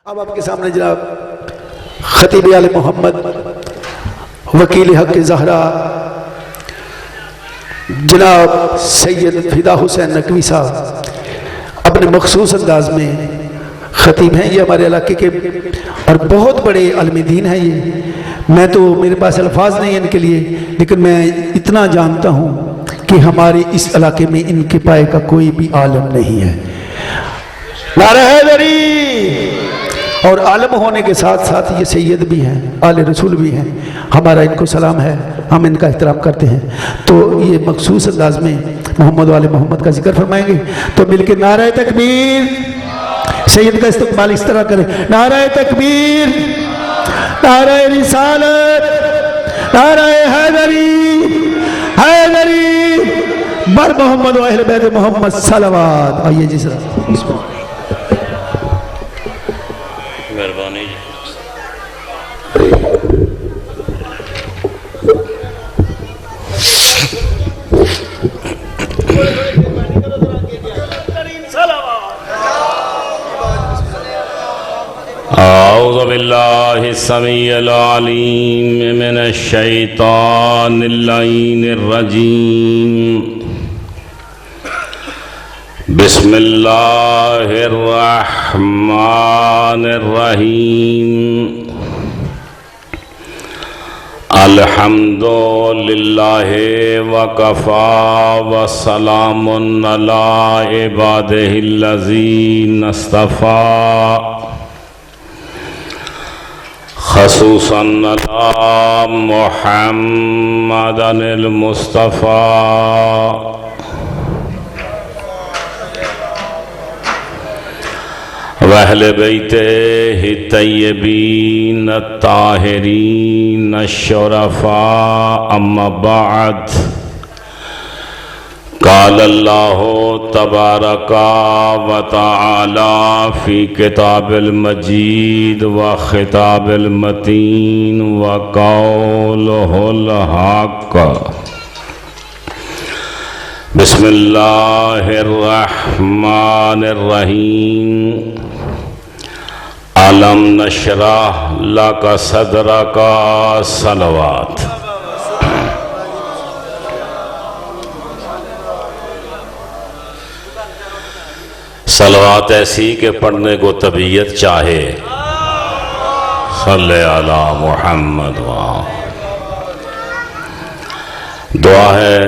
अब आपके सामने जनाब खतीब आले मोहम्मद वकील हक ज़हरा जनाब सैयद फिदा हुसैन नकवी साहब अपने मखसूस अंदाज में खतीब हैं। ये हमारे इलाके के और बहुत बड़े आलिम दीन हैं। ये मैं तो मेरे पास अल्फाज नहीं है इनके लिए, लेकिन मैं इतना जानता हूँ कि हमारे इस इलाके में इनके पाए का कोई भी आलम नहीं है। नारा हैदरी। और आलम होने के साथ साथ ये सैयद भी हैं, आले रसूल भी हैं। हमारा इनको सलाम है, हम इनका एहतराम करते हैं। तो ये मखसूस अंदाज में मोहम्मद वाले मोहम्मद का जिक्र फरमाएंगे। तो मिलके नारा तकबीर, सैयद का इस्तकबाल इस तरह करें। नारा तकबीर, नारा रिसालत, नारा हैदरी, हैदरी बर मोहम्मद व अहले बैत मोहम्मद सलावत। आइए जी सर, मेहरबानी जी। औज़ु बिल्लाहि समीइल अलीम मिनश शैतानिर रजीम। बिस्मिल्लाहिर रहमानिर रहीम। अल्हम्दुलिल्लाहि व कफ़ा व सलामुन अला इबादिहिल्लज़ीना इस्तफ़ा ख़ुसूसन अला मुहम्मदिल मुस्तफ़ा वहले बैतिही तय्यबीन ताहिरीन शुरफा अम्मा बाद। क़ाल अल्लाहु तबारका व तआला फ़ी किताबिल मजीद व खिताबिल मतीन व क़ौलुहुल हक़। बिस्मिल्लाहिर रहमानिर रहीम। अलम नशरह लका सदरका सलवात। सलवात ऐसी कि पढ़ने को तबीयत चाहे। सल्ले अला मुहम्मद। दुआ है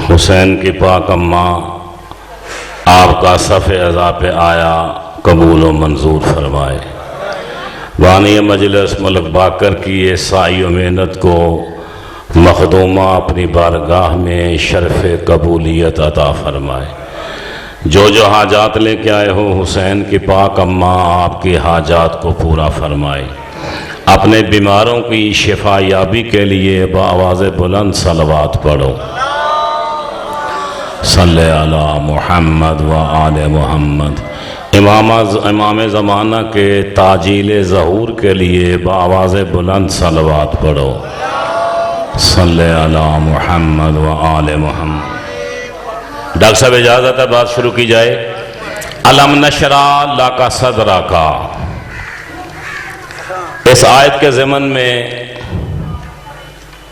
हुसैन की पाक अम्मा आपका सफ़े अज़ा पे आया कबूल व मंजूर फरमाए। वानी मजलिस मलक बाकर की ये साई व मेहनत को मखदूमा अपनी बारगाह में शर्फ़ कबूलियत अता फरमाए। जो जो हाजात लेके आए हो हुसैन की पाक अम्मा आपकी हाजात को पूरा फरमाए। अपने बीमारों की शिफा याबी के लिए बावाज़ बुलंद सलवात पढ़ो। सल्ले अला मुहम्मद व आले मुहम्मद। इमाम ज़माना के ताजील ज़हूर के लिए बावाज़ बुलंद सलवात पढ़ो। सल्ले अला मुहम्मद व आले मुहम्मद। डॉक्टर साहब इजाज़त है, बात शुरू की जाए। अलम नशरा लका सदरा का, इस आयत के ज़मन में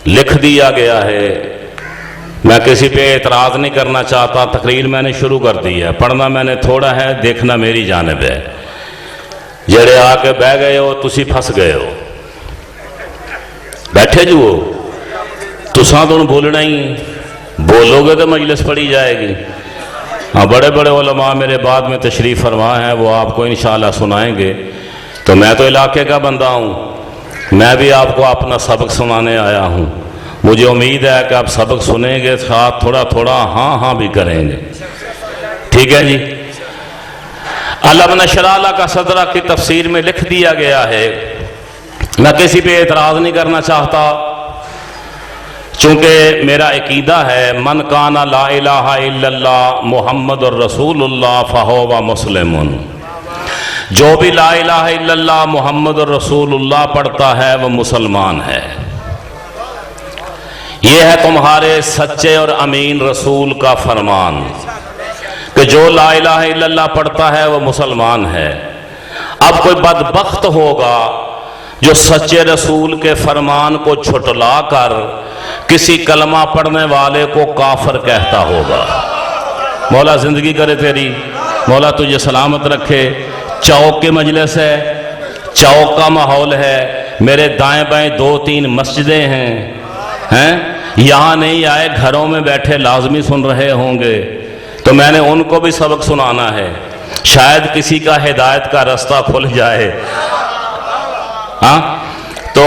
लिख दिया गया है। मैं किसी पे एतराज़ नहीं करना चाहता। तकरीर मैंने शुरू कर दी है, पढ़ना मैंने थोड़ा है, देखना मेरी जानिब है। जेड़े आके बह गए हो तुसी फस गए हो, बैठे जो हो तुसा तो बोलना ही, बोलोगे तो मजलिस पढ़ी जाएगी। हाँ, बड़े बड़े उलमा मेरे बाद में तशरीफ़ फरमा हैं, वो आपको इंशाअल्लाह सुनाएंगे। तो मैं तो इलाके का बंदा हूँ, मैं भी आपको अपना सबक सुनाने आया हूँ। मुझे उम्मीद है कि आप सबक सुनेंगे, साथ थोड़ा थोड़ा हाँ हाँ भी करेंगे। ठीक है जी। अलम नशरा लका सदरा की तफसीर में लिख दिया गया है। मैं किसी पे एतराज़ नहीं करना चाहता, चूँकि मेरा अकीदा है मन काना ला इलाहा इल्लल्लाह मुहम्मदुर रसूलुल्लाह फ़हुवा मुस्लिमुन। जो भी ला इलाहा इल्लल्लाह मुहम्मदुर रसूलुल्लाह पढ़ता है वह मुसलमान है। ये है तुम्हारे सच्चे और अमीन रसूल का फरमान कि जो ला इलाहा इल्लल्लाह पढ़ता है वह मुसलमान है। अब कोई बदबख्त होगा जो सच्चे रसूल के फरमान को छुटला कर किसी कलमा पढ़ने वाले को काफिर कहता होगा। मौला जिंदगी करे तेरी, मौला तुझे सलामत रखे। चौक के मजलिस है, चौक का माहौल है, मेरे दाएं बाएं 2-3 मस्जिदें हैं, यहाँ नहीं आए घरों में बैठे लाजमी सुन रहे होंगे, तो मैंने उनको भी सबक सुनाना है, शायद किसी का हिदायत का रास्ता खुल जाए। हाँ, तो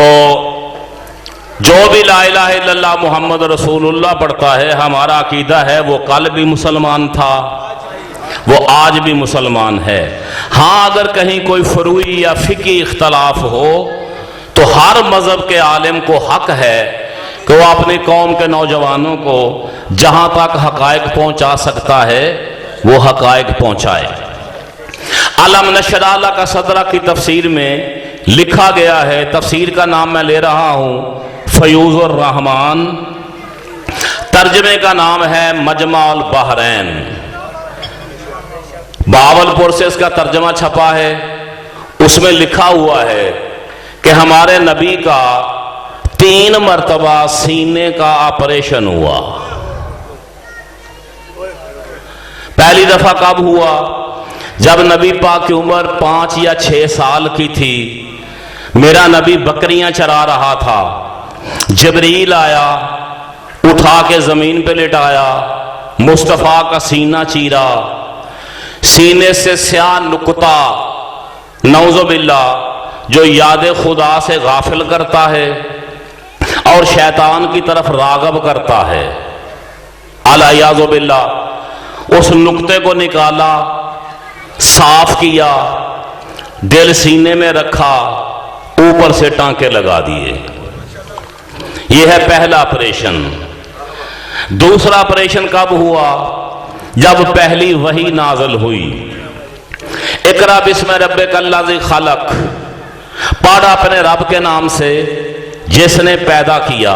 जो भी ला इलाहा इल्लल्लाह मुहम्मद रसूलुल्लाह पढ़ता है, हमारा अकीदा है वो कल भी मुसलमान था, वो आज भी मुसलमान है। हाँ, अगर कहीं कोई फरूई या फिकी इख्तलाफ हो तो हर मजहब के आलिम को हक है कि वो अपनी कौम के नौजवानों को जहां तक हकायक पहुंचा सकता है वो हकायक पहुंचाए। अलम नशरा का सदरा की तफसीर में लिखा गया है, तफसीर का नाम मैं ले रहा हूं फयूजुर रहमान, तर्जमे का नाम है मजमाल बहरैन। बावलपुर से इसका तर्जमा छपा है। उसमें लिखा हुआ है कि हमारे नबी का 3 मरतबा सीने का ऑपरेशन हुआ। पहली दफा कब हुआ? जब नबी पाक की उम्र 5 या 6 साल की थी। मेरा नबी बकरियां चरा रहा था, जिब्रील आया, उठा के जमीन पे लिटाया, मुस्तफा का सीना चीरा, सीने से स्याह नुक्ता नौजुबिल्ला जो याद खुदा से गाफिल करता है और शैतान की तरफ रागब करता है, अलायाजुबिल्ला, उस नुक्ते को निकाला, साफ किया, दिल सीने में रखा, ऊपर से टांके लगा दिए। यह है पहला ऑपरेशन। दूसरा ऑपरेशन कब हुआ? जब पहली वही नाज़िल हुई, इकरा बिस्म रब्बिकल्लज़ी खलक, पढ़ अपने रब के नाम से जिसने पैदा किया।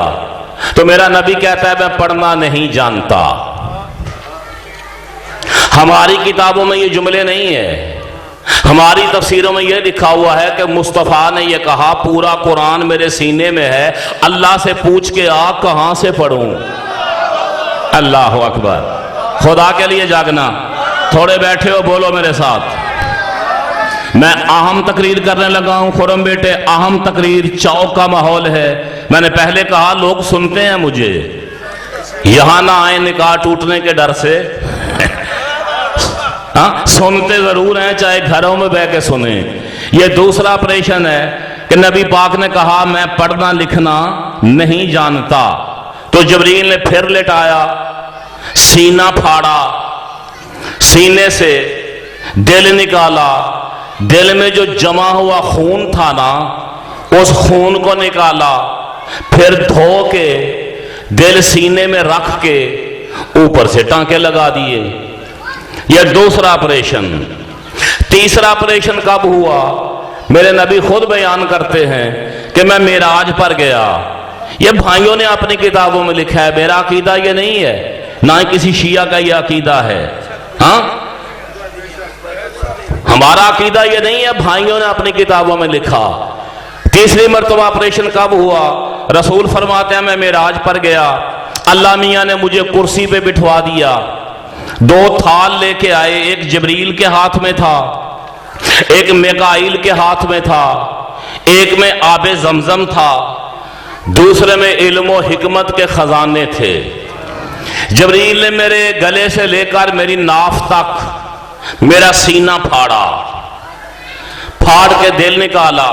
तो मेरा नबी कहता है मैं पढ़ना नहीं जानता। हमारी किताबों में ये जुमले नहीं है, हमारी तफसीरों में यह लिखा हुआ है कि मुस्तफ़ा ने यह कहा पूरा कुरान मेरे सीने में है, अल्लाह से पूछ के आ कहां से पढ़ूं। अल्लाह अकबर। खुदा के लिए जागना। थोड़े बैठे हो, बोलो मेरे साथ। मैं अहम तकरीर करने लगा हूं खुरम बेटे, अहम तकरीर। चौक का माहौल है। मैंने पहले कहा लोग सुनते हैं मुझे, यहां ना आए निकाह टूटने के डर से। हाँ, सुनते जरूर हैं, चाहे घरों में बह के सुने। ये दूसरा ऑपरेशन है कि नबी पाक ने कहा मैं पढ़ना लिखना नहीं जानता। तो जिब्रील ने फिर लिटाया, सीना फाड़ा, सीने से दिल निकाला, दिल में जो जमा हुआ खून था ना, उस खून को निकाला, फिर धो के दिल सीने में रख के ऊपर से टांके लगा दिए। यह दूसरा ऑपरेशन। तीसरा ऑपरेशन कब हुआ? मेरे नबी खुद बयान करते हैं कि मैं मेराज पर गया। यह भाइयों ने अपनी किताबों में लिखा है, मेरा अकीदा यह नहीं है, ना ही किसी शिया का यह अकीदा है। हाँ, हमारा अकीदा यह नहीं है, भाइयों ने अपनी किताबों में लिखा। तीसरी मरतबा ऑपरेशन कब हुआ? रसूल फरमाते हैं मैं मेराज पर गया, अल्लाह मियां ने मुझे कुर्सी पे बिठवा दिया, 2 थाल लेके आए, एक जिब्रील के हाथ में था, एक मिकाईल के हाथ में था, एक में आबे जमजम था, दूसरे में इल्म और हिकमत के खजाने थे। जिब्रील ने मेरे गले से लेकर मेरी नाफ तक मेरा सीना फाड़ा, फाड़ के दिल निकाला,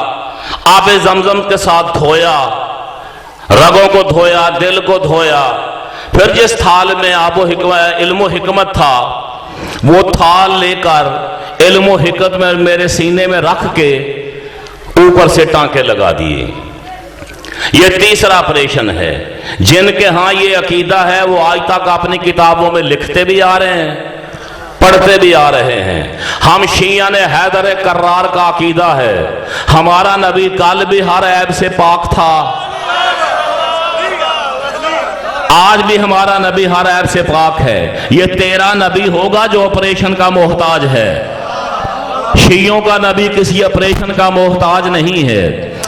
आबे जमजम के साथ धोया, रगों को धोया, दिल को धोया। फिर जिस थाल में इल्म हिकमत था, वो थाल लेकर इल्म हिकमत में मेरे सीने में रख के ऊपर से टांके लगा दिए। यह तीसरा ऑपरेशन है। जिनके यहां ये अकीदा है वो आज तक अपनी किताबों में लिखते भी आ रहे हैं, पढ़ते भी आ रहे हैं। हम शिया ने हैदर कर्रार का अकीदा है, हमारा नबी कल भी हर ऐब से पाक था, आज भी हमारा नबी हर ऐब से पाक है। ये तेरा नबी होगा जो ऑपरेशन का मोहताज है। शियों का नबी किसी ऑपरेशन का मोहताज नहीं है।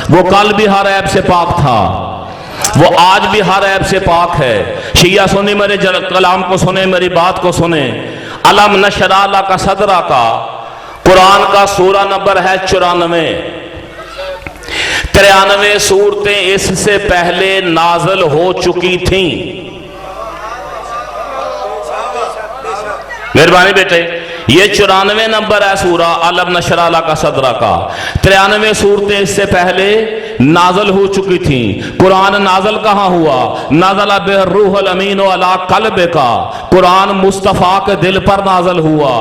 वो कल भी हर ऐब से पाक था, वो आज भी हर ऐब से पाक है। शिया सुने मेरे कलाम को, सुने मेरी बात को सुने। अलम नशरा लका सदरा का कुरान का सूरा नंबर है 94। 93 सूरतें इससे पहले नाजल हो चुकी थीं। मेहरबानी बेटे, ये 94 नंबर है सूरा अलम नशरा लका सदरा का। 93 सूरतें इससे पहले नाजल हो चुकी थी। कुरान नाजल कहां हुआ? नाजला बिर्रूहुल अमीन अला कल्बे का, कुरान मुस्तफा के दिल पर नाजल हुआ।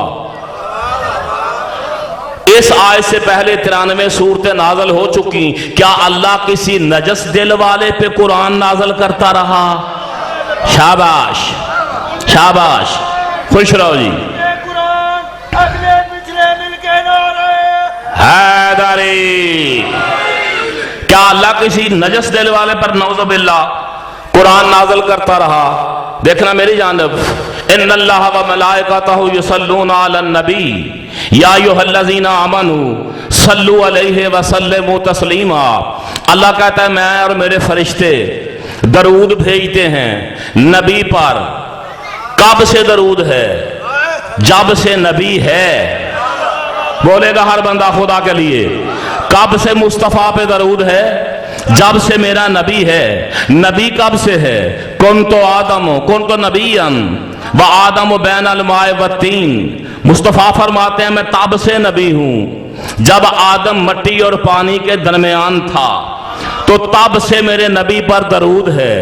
इस आयत से पहले 93 सूरतें नाजल हो चुकी। क्या अल्लाह किसी नजस दिल वाले पे कुरान नाजल करता रहा? शाबाश शाबाश, खुश रहो जी। हैदरी, क्या अल्लाह किसी नजस दिल वाले पर नौज़ुबिल्लाह कुरान नाजल करता रहा? देखना मेरी जानब, इन्नल्लाह व मलाइकतहु युसल्लूना अलन नबी या अय्युहल्लज़ीना आमनू सल्लु अलैहि व सल्लिमू तस्लीमा। अल्लाह कहता है मैं और मेरे फरिश्ते दरूद भेजते हैं नबी पर। कब से दरूद है? जब से नबी है। बोलेगा हर बंदा खुदा के लिए। कब से मुस्तफ़ा पे दरूद है? जब से मेरा नबी है। नबी कब से है? कौन तो नबीयन व आदम बैन अलमाए व तीन। मुस्तफ़ा फरमाते हैं मैं तब से नबी हूं जब आदम मट्टी और पानी के दरमियान था, तो तब से मेरे नबी पर दरूद है।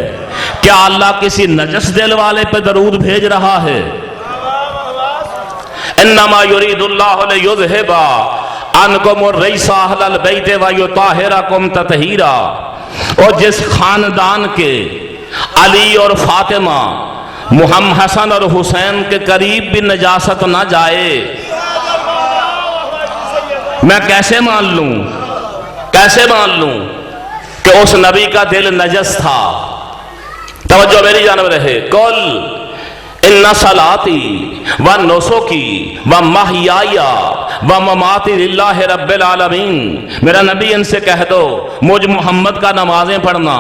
क्या अल्लाह किसी नजस दिल वाले पे दरूद भेज रहा है? इन्नमा युरीदुल्लाहु लियुज़हिबा अनकुम अर्रिजसा अहलल बैत व युताहिरकुम तत्हीरा। और जिस खानदान के अली और फातिमा, मुहम्मद हसन और हुसैन के करीब भी नजासत ना जाए, मैं कैसे मान लूं कि उस नबी का दिल नजस था? तवज्जो मेरी जानब रहे। कुल इन्ना सलाती व नुसुकी व महयाया व ममाती लिल्लाहि रब्बिल आलमीन। मेरा नबी इनसे कह दो मुझ मोहम्मद का नमाजें पढ़ना,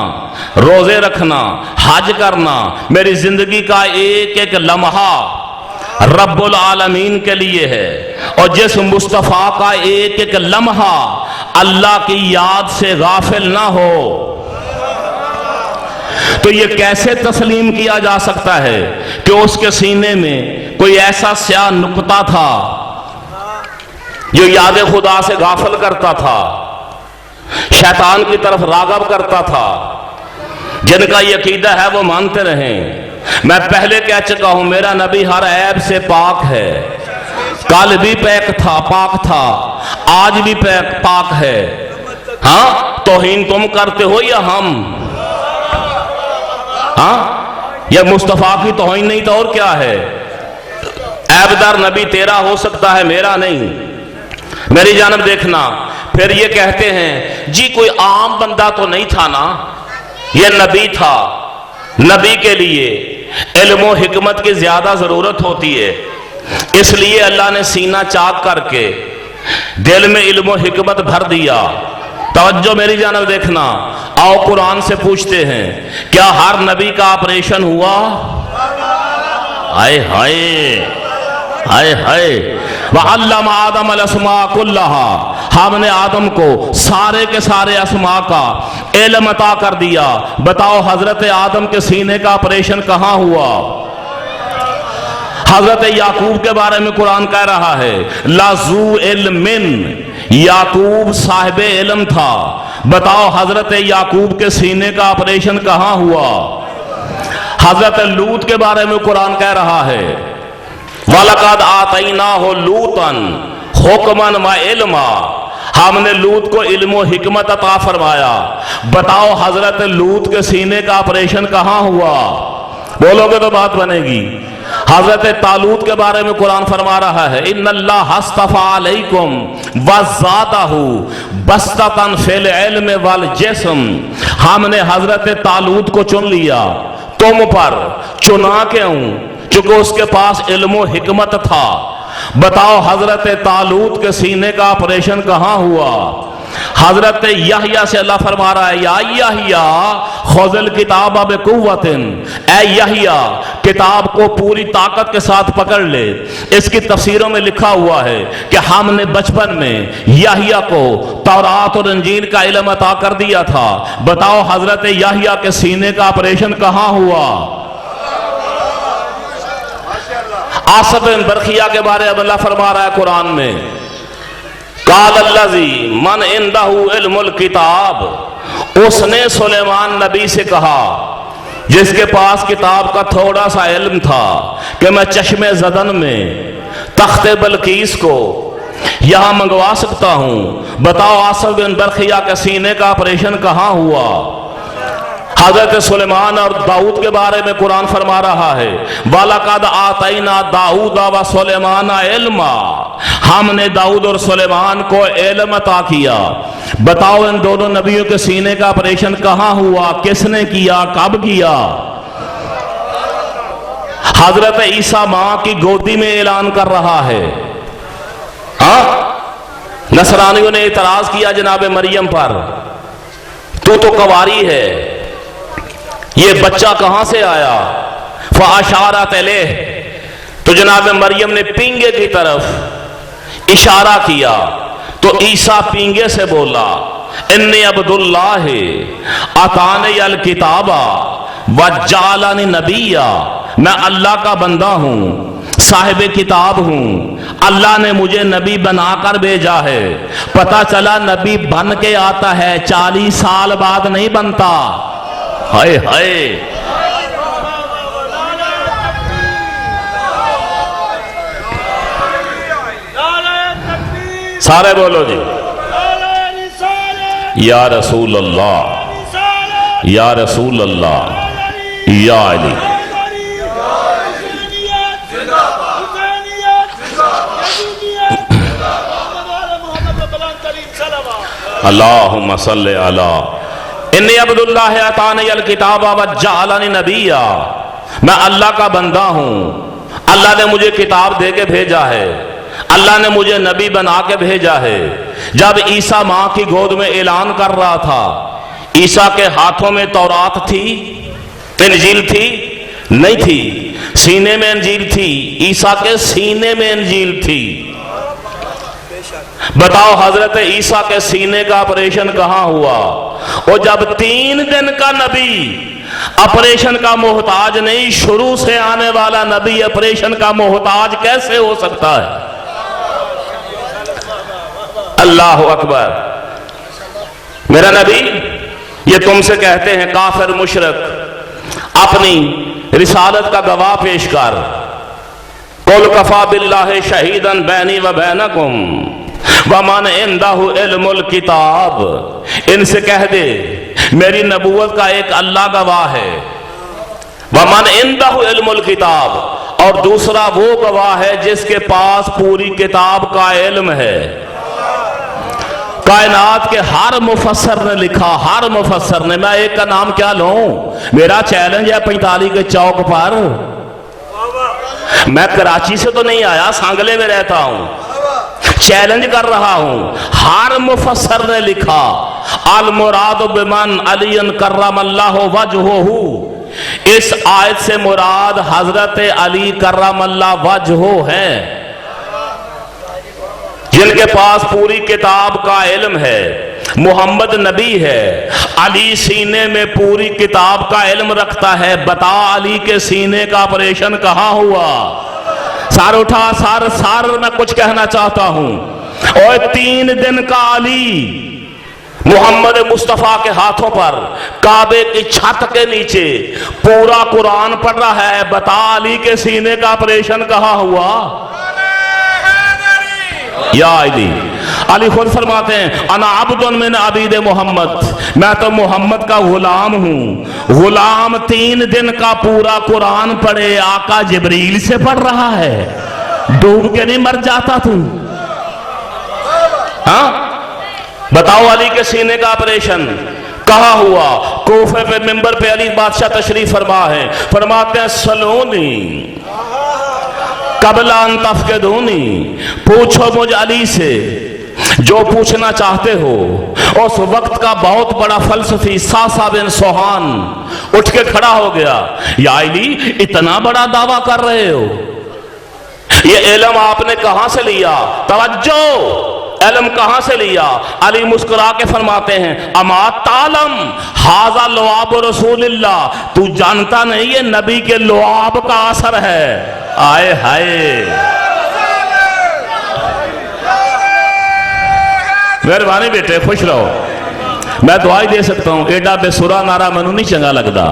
रोजे रखना, हज करना, मेरी जिंदगी का एक एक लम्हा रब्बुल आलमीन के लिए है। और जिस मुस्तफ़ा का एक एक लम्हा अल्लाह की याद से गाफिल ना हो, तो ये कैसे तस्लीम किया जा सकता है कि उसके सीने में कोई ऐसा स्याह नुक्ता था जो याद खुदा से गाफिल करता था, शैतान की तरफ रागब करता था। जिनका ये अकीदा है वो मानते रहें। मैं पहले कह चुका हूं मेरा नबी हर ऐब से पाक है। कल भी पाक था, आज भी पाक है। हाँ, तौहीन तुम करते हो या हम? हाँ, यह मुस्तफा की तौहीन नहीं तो और क्या है? ऐबदार नबी तेरा हो सकता है, मेरा नहीं। मेरी जानब देखना। फिर ये कहते हैं जी कोई आम बंदा तो नहीं था ना, ये नबी था। नबी के लिए इल्म और हिकमत की ज्यादा जरूरत होती है, इसलिए अल्लाह ने सीना चाक करके दिल में इल्म और हिकमत भर दिया। तवज्जो मेरी जानब देखना। आओ कुरान से पूछते हैं, क्या हर नबी का ऑपरेशन हुआ? हाय हाय हाय हाय। वअल्लम आदम अल अस्मा कुल्लहा, हमने आदम को सारे के सारे अस्मा का इल्म अता कर दिया। बताओ हजरत आदम के सीने का ऑपरेशन कहां हुआ? हजरत याकूब के बारे में कुरान कह रहा है लाजू इल्मिन, याकूब साहिब इल्म था। बताओ हजरत याकूब के सीने का ऑपरेशन कहां हुआ? हजरत लूत के बारे में कुरान कह रहा है वलकद आतैनाहु लूतन हुक्मन व इल्मा, हमने लूत को इल्म और हिकमत अता फरमाया। बताओ हजरत लूत के सीने का ऑपरेशन कहां हुआ? बोलोगे तो बात बनेगी। हजरत तालूत के बारे में कुरान फरमा रहा है इन्नल्लाह हस्तफा अलैकुम वज़ादहु बस्ततन फिल इल्म वल जिस्म, हमने हजरत तालूत को चुन लिया तुम पर। चुना क्यों? क्योंकि उसके पास इल्म और हिकमत था। बताओ हजरत तालूत के सीने का ऑपरेशन कहां हुआ? हजरत यहया से अल्लाह फरमा रहा है, या यहया खुज़िल किताब बिकुव्वतिन, ए यहया किताब को पूरी ताकत के साथ पकड़ ले। इसकी तफसीरों में लिखा हुआ है कि हमने बचपन में यहया को तौरात और इंजील का इल्म अता कर दिया था। बताओ हजरत यहया के सीने का ऑपरेशन कहां हुआ? आसिफ बिन बरखिया के बारे में अल्लाह फरमा रहा है कुरान में, काल अल्लज़ी मन इंदहु इल्मुल किताब, उसने सुलेमान नबी से कहा जिसके पास किताब का थोड़ा सा इल्म था कि मैं चश्मे ज़दन में तख्ते बल्कीस को यहां मंगवा सकता हूं। बताओ आसिफ बिन बरखिया के सीने का ऑपरेशन कहां हुआ? हजरत सुलेमान और दाऊद के बारे में कुरान फरमा रहा है, वालक़द आतैना दाऊद व सुलेमान इल्मा, हमने दाऊद और सुलेमान को इल्म अता किया। बताओ इन दोनों नबियों के सीने का ऑपरेशन कहां हुआ? किसने किया? कब किया? हजरत ईसा मां की गोदी में ऐलान कर रहा है। नसरानियों ने इतराज किया जनाब मरियम पर, तू तो कवारी है, ये बच्चा कहां से आया? फ़अशारत इलैह, तो जनाब मरियम ने पींगे की तरफ इशारा किया तो ईसा पींगे से बोला, इन्नी अब्दुल्लाह अतानी अल किताबा व जालनी नबिया, मैं अल्लाह का बंदा हूं, साहिब किताब हूं, अल्लाह ने मुझे नबी बनाकर भेजा है। पता चला नबी बन के आता है, 40 साल बाद नहीं बनता। हाय हाय, सारे बोलो जी, या रसूल अल्लाह, या रसूल अल्लाह, या अली। अल्लाहुम्मा सल्ली अला इन्नी अब्दुल्लाह अतानी अल किताब व जअलनी नबिया, मैं अल्लाह का बंदा हूं, अल्लाह ने मुझे किताब दे के भेजा है, अल्लाह ने मुझे नबी बना के भेजा है। जब ईसा मां की गोद में ऐलान कर रहा था, ईसा के हाथों में तौरात थी, इंजील थी? नहीं थी। सीने में इंजील थी, ईसा के सीने में इंजील थी। बताओ हजरत ईसा के सीने का ऑपरेशन कहां हुआ? और जब 3 दिन का नबी ऑपरेशन का मोहताज नहीं, शुरू से आने वाला नबी ऑपरेशन का मोहताज कैसे हो सकता है? अल्लाह अकबर। मेरा नबी ये तुमसे कहते हैं काफिर मुशरिक, अपनी रिसालत का गवाह पेश कर, कुल कफा बिल्लाहि शहीदन बैनी व बैनकुम वमन इंदहु इल्मुल किताब, इनसे कह दे मेरी नबूवत का एक अल्लाह गवाह है। वमन इंदहु इल्मुल किताब, और दूसरा वो गवाह है जिसके पास पूरी किताब का इल्म है। कायनात के हर मुफस्सर ने लिखा, हर मुफस्सर ने, मैं एक का नाम क्या लूं? मेरा चैलेंज है 45 के चौक पर। मैं कराची से तो नहीं आया, सांगले में रहता हूं, चैलेंज कर रहा हूं। हर मुफस्सर ने लिखा, अल मुराद बिमन अलीन कर्रमल्लाहु वजहहू, इस आयत से मुराद हजरत अली कर्रमल्लाह वजहू है, जिनके पास पूरी किताब का इल्म है। मोहम्मद नबी है, अली सीने में पूरी किताब का इल्म रखता है। बता अली के सीने का ऑपरेशन कहां हुआ? सार उठा, सार मैं कुछ कहना चाहता हूं। और 3 दिन का अली मोहम्मद मुस्तफा के हाथों पर काबे की छत के नीचे पूरा कुरान पढ़ रहा है। बता अली के सीने का ऑपरेशन कहां हुआ? या अली, अली खुद फरमाते हैं, अना अब्दुन मिन अबीद मोहम्मद, मैं तो मोहम्मद का गुलाम हूं। गुलाम 3 दिन का पूरा कुरान पढ़े, आका जिब्रील से पढ़ रहा है, डूब के नहीं मर जाता तू? हाँ, बताओ अली के सीने का ऑपरेशन कहां हुआ? कोफे पे मिंबर पे अली बादशाह तशरीफ फरमा है, फरमाते हैं सलोनी कबला तफक़िदूनी, पूछो मुझ अली से जो पूछना चाहते हो। उस वक्त का बहुत बड़ा फलसफी सासा बिन सोहान उठ के खड़ा हो गया। या अली, इतना बड़ा दावा कर रहे हो, ये इल्म आपने कहां से लिया? तवज्जो, इल्म कहां से लिया? अली मुस्कुरा के फरमाते हैं, अमा तालम हाजा लुआब रसूलिल्लाह, तू जानता नहीं ये नबी के लुआब का असर है। आए हाय, मेहरबानी बेटे, खुश रहो। मैं दुआई दे सकता हूं, एडा बेसुरा नारा मनु नहीं चंगा लगता।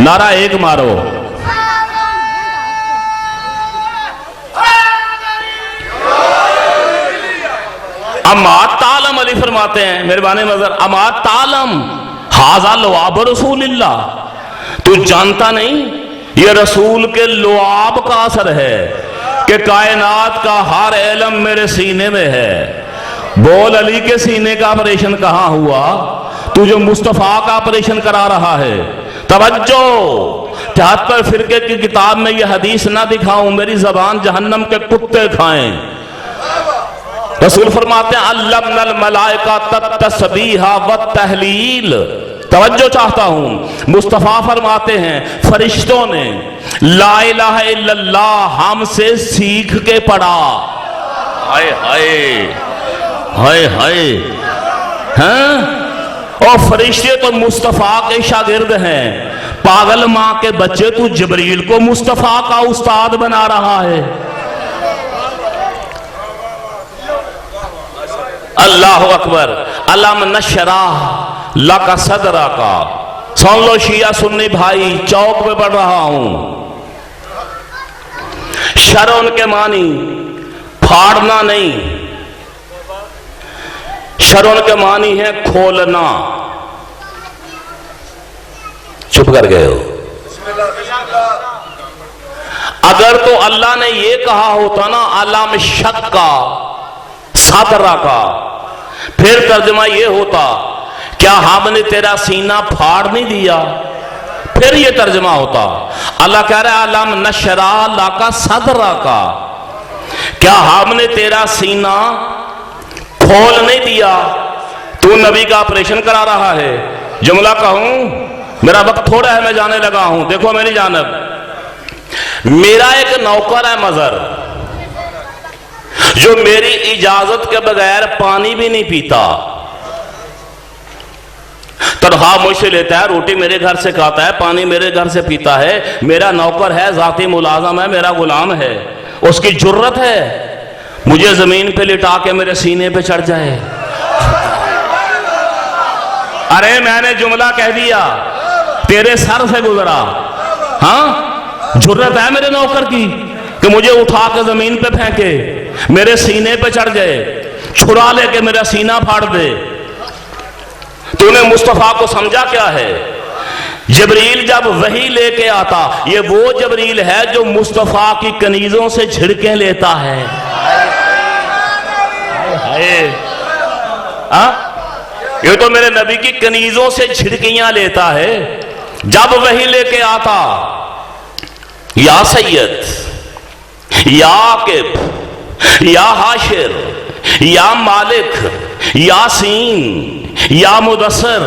नारा एक मारो। अमा तालम, अली फरमाते हैं, मेहरबानी नजर, अमा तालम हाजा लुआब रसूलिल्लाह, तू जानता नहीं ये रसूल के लुआब का असर है कि कायनात का हर इल्म मेरे सीने में है। बोल, अली के सीने का ऑपरेशन कहां हुआ? तू जो मुस्तफा का ऑपरेशन करा रहा है। तवज्जो, 73 फिरके की किताब में यह हदीस ना दिखाऊं, मेरी जबान जहन्नम के कुत्ते खाएं। रसूल फरमाते हैं, अल्लमनल मलाइका तस्बीहा व तहलील। तवज्जो चाहता हूं, मुस्तफा फरमाते हैं, फरिश्तों ने ला इलाहा इल्लल्लाह हमसे सीख के पढ़ा। हाय हाय हाय हाय, हैं? और फरिश्ते तो मुस्तफा के शागिर्द हैं। पागल मां के बच्चे, तू जिब्रील को मुस्तफा का उस्ताद बना रहा है। अल्लाह अकबर। अलम नशराह लका सदरा का। सुन लो शिया सुन्नी भाई, चौक में पढ़ रहा हूं। शरण के मानी फाड़ना नहीं, शरण के मानी है खोलना। चुप कर गए हो? अगर तो अल्लाह ने यह कहा होता ना, अलम शक्का सदरा का, फिर तर्जमा यह होता, क्या हमने तेरा सीना फाड़ नहीं दिया? फिर यह तर्जमा होता। अल्लाह कह रहा है, अलम नशरा लाका सदरा का, क्या हमने तेरा सीना खोल नहीं दिया? तू नबी का ऑपरेशन करा रहा है। जुमला कहूं, मेरा वक्त थोड़ा है, मैं जाने लगा हूं। देखो मेरी जानब, मेरा एक नौकर है मजर, जो मेरी इजाजत के बगैर पानी भी नहीं पीता। तनख्वाह मुझसे लेता है, रोटी मेरे घर से खाता है, पानी मेरे घर से पीता है। मेरा नौकर है, जाती मुलाजम है, मेरा गुलाम है। उसकी जुर्रत है मुझे जमीन पे लिटा के मेरे सीने पे चढ़ जाए। अरे मैंने जुमला कह दिया, तेरे सर से गुजरा। हाँ, जुर्रत है मेरे नौकर की कि मुझे उठा के जमीन पे फेंके, मेरे सीने पे चढ़ जाए, छुड़ा लेके मेरा सीना फाड़ दे। तूने मुस्तफा को समझा क्या है? जबरील जब वही लेके आता, ये वो जबरील है जो मुस्तफा की कनीजों से झिड़कें लेता है। ये तो मेरे नबी की कनीजों से झिड़कियां लेता है। जब वही लेके आता, या सैयद, या आकिब, या हाशिर, या मालिक, यासीन, या मुदस्सिर,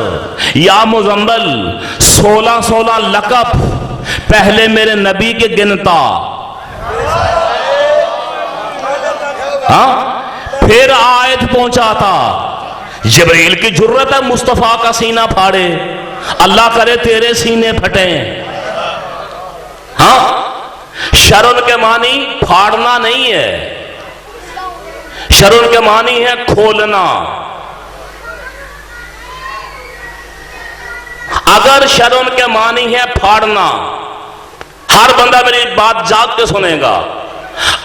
या मुजम्मल, 16-16 लकब पहले मेरे नबी के गिनता। हाँ, फिर आयत पहुंचाता। जिब्रील की जुर्रत है मुस्तफा का सीना फाड़े। अल्लाह करे तेरे सीने फटे। हाँ, शरण के मानी फाड़ना नहीं है, शरण के मानी है खोलना। अगर शरण के मानी है फाड़ना, हर बंदा मेरी बात जाग के सुनेगा।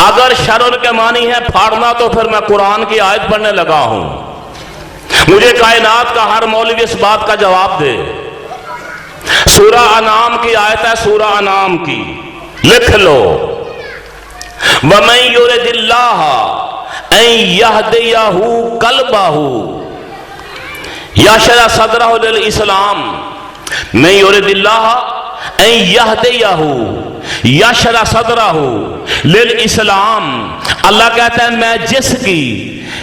अगर शरण के मानी है फाड़ना, तो फिर मैं कुरान की आयत पढ़ने लगा हूं। मुझे कायनात का हर मौलवी इस बात का जवाब दे। सूरा अनाम की आयत है, सूरा अनाम की, लिख लो। वमन युरिदिल्लाह अन यहदियहु कल्बहु यशरह सदरहु लिल इस्लाम। मैं युरिदिल्लाह अन यहदियहु, यशरा सदरहू लिल इस्लाम, अल्लाह कहता है मैं जिसकी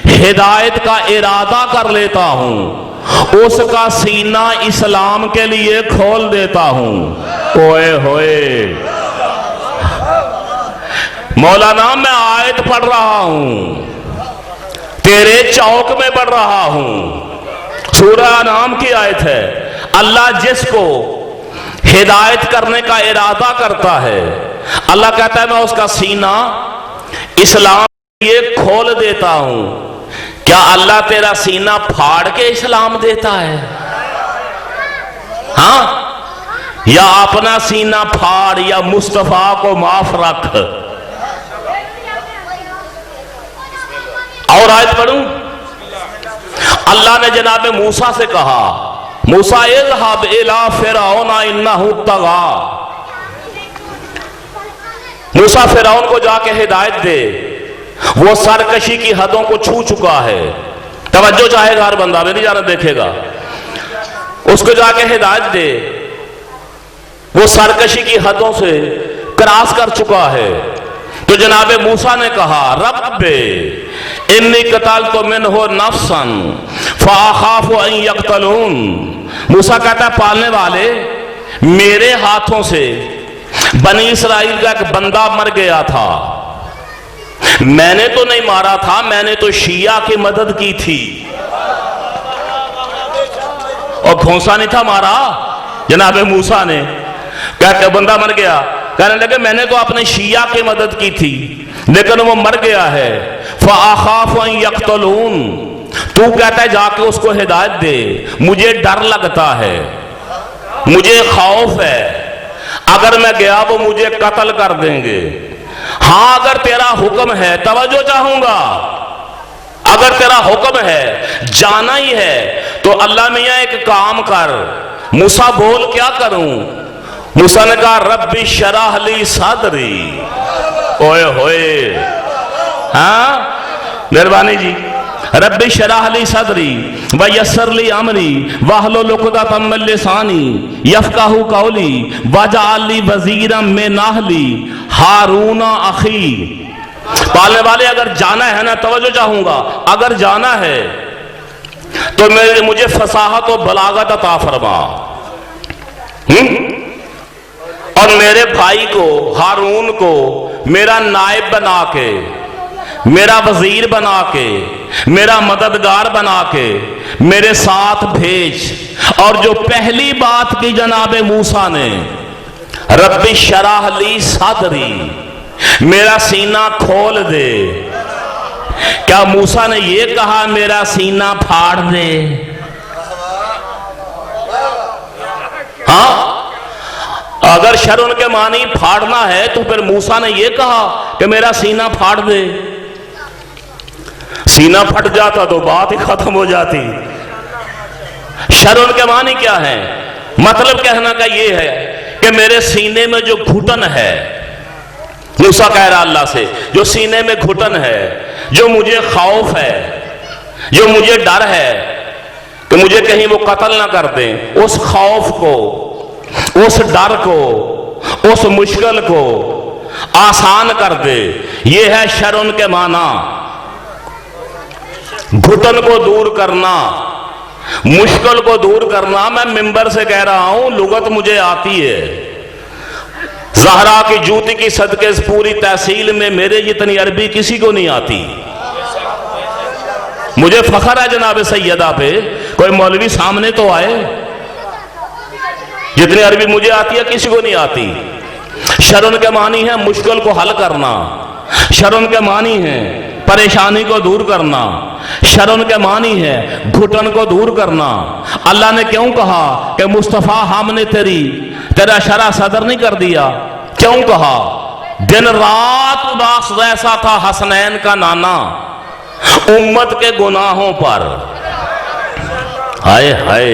हिदायत का इरादा कर लेता हूं उसका सीना इस्लाम के लिए खोल देता हूं। ओए होए मौलाना, मैं आयत पढ़ रहा हूं, तेरे चौक में पढ़ रहा हूं, सूरह नाम की आयत है। अल्लाह जिसको हिदायत करने का इरादा करता है, अल्लाह कहता है मैं उसका सीना इस्लाम के लिए खोल देता हूं। क्या अल्लाह तेरा सीना फाड़ के इस्लाम देता है? हाँ, या अपना सीना फाड़ या मुस्तफा को माफ रख। और आयत पढ़ूं, अल्लाह ने जनाब मूसा से कहा, मूसा इज़हब इला फिरऔना इन्नहु तग़ा, मूसा फिरौन को जाके हिदायत दे, वो सरकशी की हदों को छू चुका है। तवज्जो चाहेगा हर बंदा, मेरी जान देखेगा, उसको जाके हिदायत दे, वो सरकशी की हदों से क्रॉस कर चुका है। तो जनाब मूसा ने कहा रब्बे इन्नी कतलतु मिन्हु नफ्सन फअखाफु अन यक़तलून, मूसा कहता है पालने वाले, मेरे हाथों से बनी इसराइल का एक बंदा मर गया था, मैंने तो नहीं मारा था, मैंने तो शिया की मदद की थी। और घोंसा नहीं था मारा जनाब मूसा ने, कहते बंदा मर गया, कहने लगे मैंने तो अपने शिया की मदद की थी लेकिन वो मर गया है। फ़अख़ाफ़ु अन यक़्तलून, तू कहता है जाके उसको हिदायत दे, मुझे डर लगता है, मुझे खौफ है, अगर मैं गया वो मुझे कत्ल कर देंगे। हाँ अगर तेरा हुक्म है, तवज्जो चाहूंगा, अगर तेरा हुक्म है जाना ही है तो अल्लाह मियां एक काम कर। मूसा बोल क्या करूं? मूसा ने कहा रब्बी शरह ली सदरी। ओए होए, हाँ मेहरबानी जी, रब्बी शरह ली सदरी व यस्सर ली अमरी वहलुल उक़दतम मिन लिसानी यफ़क़हू क़ौली वजअल ली वज़ीरम मिन अहली हारूना अख़ी। पालने वाले, अगर जाना है ना, तवज्जो चाहूंगा, अगर जाना है तो मुझे फसाहत और बलागत अता फरमा, और मेरे भाई को हारून को मेरा नायब बना के, मेरा वजीर बना के, मेरा मददगार बना के मेरे साथ भेज। और जो पहली बात की जनाब मूसा ने, रब्बी शरह ली सदरी, मेरा सीना खोल दे, क्या मूसा ने यह कहा मेरा सीना फाड़ दे? हाँ, अगर शर्म के मानी फाड़ना है तो फिर मूसा ने यह कहा कि मेरा सीना फाड़ दे। सीना फट जाता तो बात ही खत्म हो जाती। शर्म के मानी क्या है? मतलब कहना का यह है कि मेरे सीने में जो घुटन है, मूसा कह रहा अल्लाह से, जो सीने में घुटन है, जो मुझे खौफ है, जो मुझे डर है कि मुझे कहीं वो कत्ल ना कर दें, उस खौफ को, उस डर को, उस मुश्किल को आसान कर दे। ये है शर्म के माना, घुटन को दूर करना, मुश्किल को दूर करना। मैं मिंबर से कह रहा हूं, लुगत मुझे आती है, ज़हरा की जूती की सदके पूरी तहसील में मेरे जितनी अरबी किसी को नहीं आती। मुझे फख्र है जनाब सैयदा पे, कोई मौलवी सामने तो आए, जितनी अरबी मुझे आती है किसी को नहीं आती। शर्म के मानी है मुश्किल को हल करना, शर्म के मानी है परेशानी को दूर करना, शर्म के मानी है घुटन को दूर करना। अल्लाह ने क्यों कहा कि मुस्तफ़ा हमने तेरा शरा सदर नहीं कर दिया? क्यों कहा? दिन रात उदास वैसा था हसनैन का नाना उम्मत के गुनाहों पर। हाय हाय,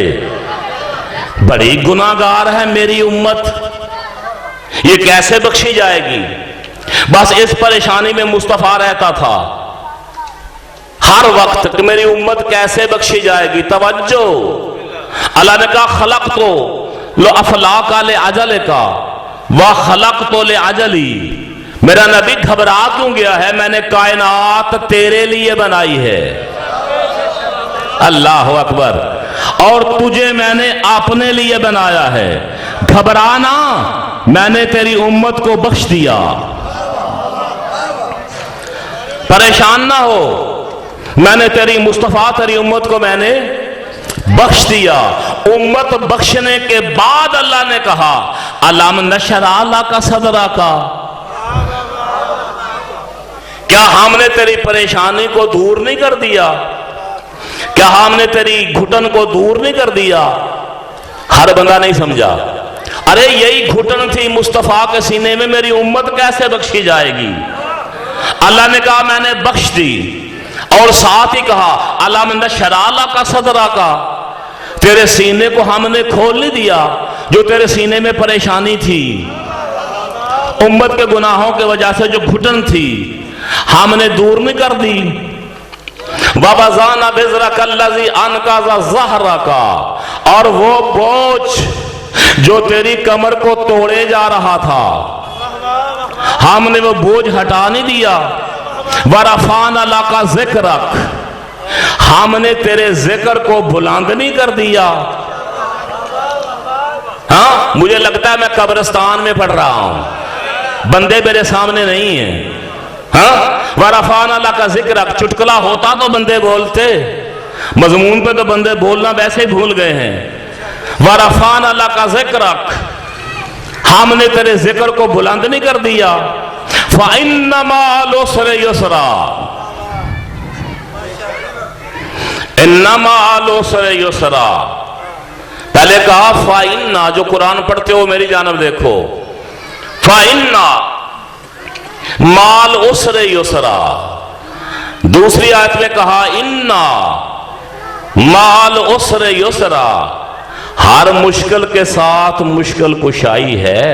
बड़ी गुनाहगार है मेरी उम्मत, ये कैसे बख्शी जाएगी? बस इस परेशानी में मुस्तफा रहता था हर वक्त कि मेरी उम्मत कैसे बख्शी जाएगी। तवज्जो, अल्लाह ने कहा खलक तो लो अफला का ले अजल का वह खलक तो ले अजली, मेरा नबी घबरा क्यों गया है, मैंने कायनात तेरे लिए बनाई है। अल्लाह अकबर। और तुझे मैंने अपने लिए बनाया है, घबराना, मैंने तेरी उम्मत को बख्श दिया, परेशान ना हो, मैंने तेरी मुस्तफा तेरी उम्मत को मैंने बख्श दिया। उम्मत बख्शने के बाद अल्लाह ने कहा अलम नशरा लका सदरा का, क्या हमने तेरी परेशानी को दूर नहीं कर दिया, क्या हमने तेरी घुटन को दूर नहीं कर दिया। हर बंदा नहीं समझा, अरे यही घुटन थी मुस्तफा के सीने में, मेरी उम्मत कैसे बख्शी जाएगी। अल्लाह ने कहा मैंने बख्श दी, और साथ ही कहा अलम नशरा लका सदरा का, तेरे सीने को हमने खोल नहीं दिया, जो तेरे सीने में परेशानी थी, उम्मत के गुनाहों की वजह से जो घुटन थी हमने दूर नहीं कर दी। वबज़ाना बिज़रका अल्लज़ी अनक़ज़ ज़हरका, और वो बोझ जो तेरी कमर को तोड़े जा रहा था, हमने वो बोझ हटा नहीं दिया। वरफ़अना लका ज़िक्रक, हमने तेरे जिक्र को बुलंद नहीं कर दिया। हाँ, मुझे लगता है मैं कब्रिस्तान में पढ़ रहा हूं, बंदे मेरे सामने नहीं है। हाँ, वरफ़अना लका ज़िक्रक, चुटकुला होता तो बंदे बोलते, मजमून पे तो बंदे बोलना वैसे ही भूल गए हैं। वरफ़अना लका ज़िक्रक, हमने तेरे जिक्र को बुलंद नहीं कर दिया। फ़इन्न मअल उसरि युसरा, इन्ना मअल उसरि युसरा। पहले कहा फ़इन्ना, जो कुरान पढ़ते हो मेरी जानब देखो, फ़इन्ना माल उसरे युसरा। दूसरी आयत में कहा इन्ना माल उसरे युसरा, हर मुश्किल के साथ मुश्किल कुशाई है।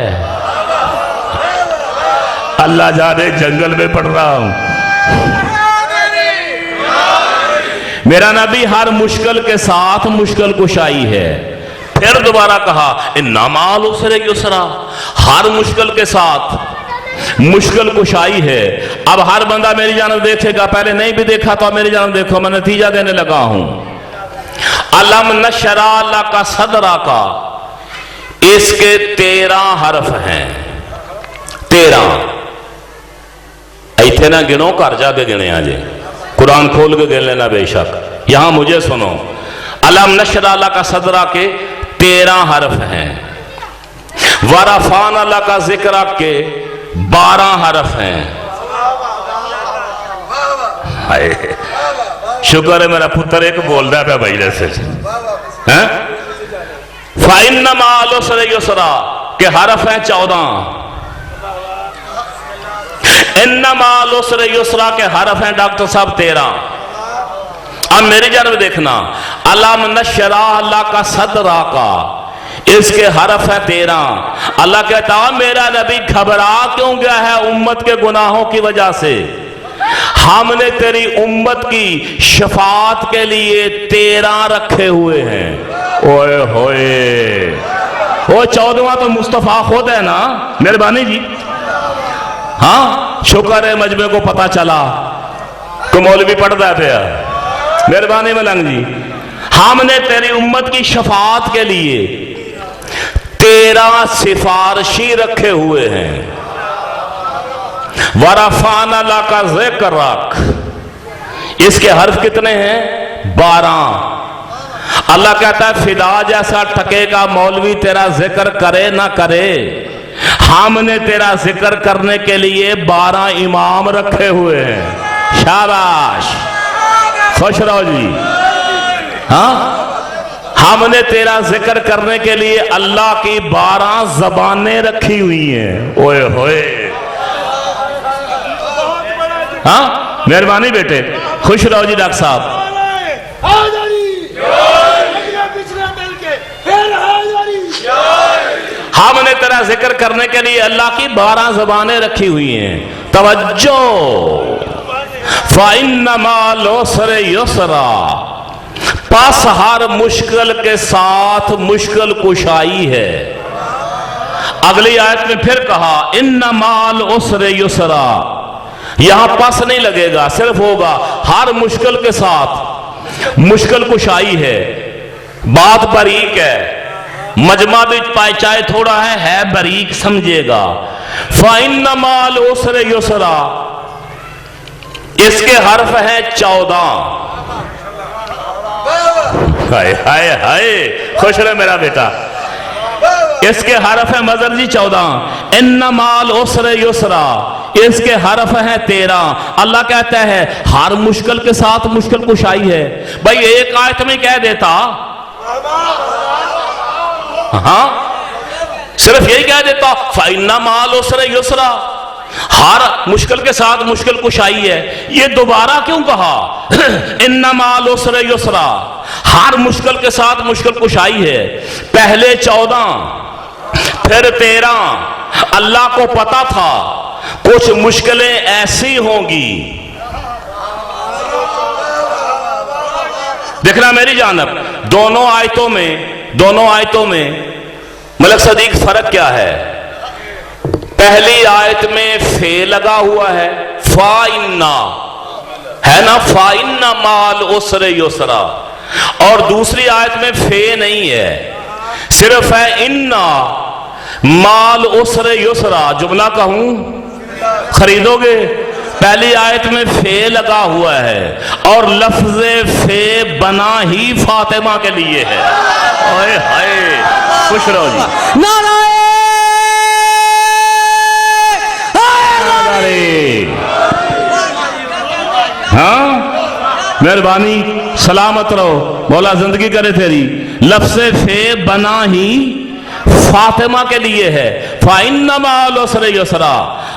अल्लाह जाने जंगल में पढ़ रहा हूं, मेरा नबी हर मुश्किल के साथ मुश्किल कुशाई है। फिर दोबारा कहा इन्ना माल उसरे युसरा, हर मुश्किल के साथ मुश्किल कुशाई है। अब हर बंदा मेरी जानब देखेगा, पहले नहीं भी देखा तो मेरी जानब देखो, मैं नतीजा देने लगा हूं। अलम नशरा लका सदरा का, इसके 13 हरफ हैं, 13। इतने ना गिनो, घर जाके गिने आजे, कुरान खोल के गिन लेना बेशक, यहां मुझे सुनो। अलम नशरा लका सदरा के 13 हरफ हैं। वरफ़अना लका ज़िक्रा के 12 हरफ हैं। शुक्र है मेरा पुत्र एक बोल रहा है भाई जैसे। फ़इन्न मअल उसरि युसरा के हरफ हैं 14। इन्ना मअल उसरि युसरा के हरफ हैं डॉक्टर साहब 13। अब मेरी जानब देखना, अलम नशरह लका सदरा का, इसके हरफ है 13। अल्लाह कहता मेरा नबी घबरा क्यों गया है उम्मत के गुनाहों की वजह से, हमने तेरी उम्मत की शफात के लिए 13 रखे हुए हैं। ओए होए, वो 14वां तो मुस्तफा खुद है ना, मेहरबानी जी। हाँ, शुक्र है मजमे को पता चला तो मौलवी पढ़ता पे, मेहरबानी मलंग जी। हमने तेरी उम्मत की शफात के लिए 13 सिफारशी रखे हुए हैं। वरफ़अना लका ज़िक्रक, इसके हर्फ कितने हैं? 12। अल्लाह कहता है फिदा जैसा ठकेगा मौलवी तेरा जिक्र करे ना करे, हमने तेरा जिक्र करने के लिए 12 इमाम रखे हुए हैं। शाबाश, खुश रहो जी। हाँ, हमने तेरा जिक्र करने के लिए अल्लाह की 12 जबानें रखी हुई हैं। ओए होए, हाँ मेहरबानी बेटे, खुश रहो जी डॉक्टर साहब। हमने तेरा जिक्र करने के लिए अल्लाह की 12 जबानें रखी हुई हैं। तवज्जो, फ़इन्न मअल उसरि युसरा, पास हर मुश्किल के साथ मुश्किल कुशाई है। अगली आयत में फिर कहा इन्ना माल उसरे युसरा, यहां पस नहीं लगेगा, सिर्फ होगा हर मुश्किल के साथ मुश्किल कुशाई है। बात बारीक है, मजमा भी चाहे थोड़ा है बारीक, समझेगा। फाइन्ना माल उसरे युसरा, इसके हर्फ है 14। हाय हाय हाय, खुश रहे मेरा बेटा। इसके हरफ है मजर जी 14। इन्ना माल उसरे युसरा, इसके हरफ है 13। अल्लाह कहता है हर मुश्किल के साथ मुश्किल कुशाई है। भाई एक आयत में कह देता, हाँ सिर्फ यही कह देता फाइन्ना माल उसरे युसरा, हर मुश्किल के साथ मुश्किल कुशाई है। ये दोबारा क्यों कहा इन्ना माल उसरे युसरा, हर मुश्किल के साथ मुश्किल कुशाई है। पहले 14 फिर 13। अल्लाह को पता था कुछ मुश्किलें ऐसी होंगी। देखना मेरी जानब, दोनों आयतों में मलक सदीक फर्क क्या है? पहली आयत में फे लगा हुआ है, फाइन्ना है ना, फाइन्ना माल उसरे युसरा, और दूसरी आयत में फे नहीं है, सिर्फ है इन्ना माल उसरे युसरा। जुमला कहूं खरीदोगे? पहली आयत में फे लगा हुआ है और लफ्ज़े फे बना ही फातिमा के लिए है। ओए हाय, खुश रहो जी। नाराए हाँ, मेहरबानी, सलामत रहो, मौला जिंदगी करे तेरी। लफ्ज़े फे बना ही फातिमा के लिए है। फाइन्ना माल उसरे युसरा,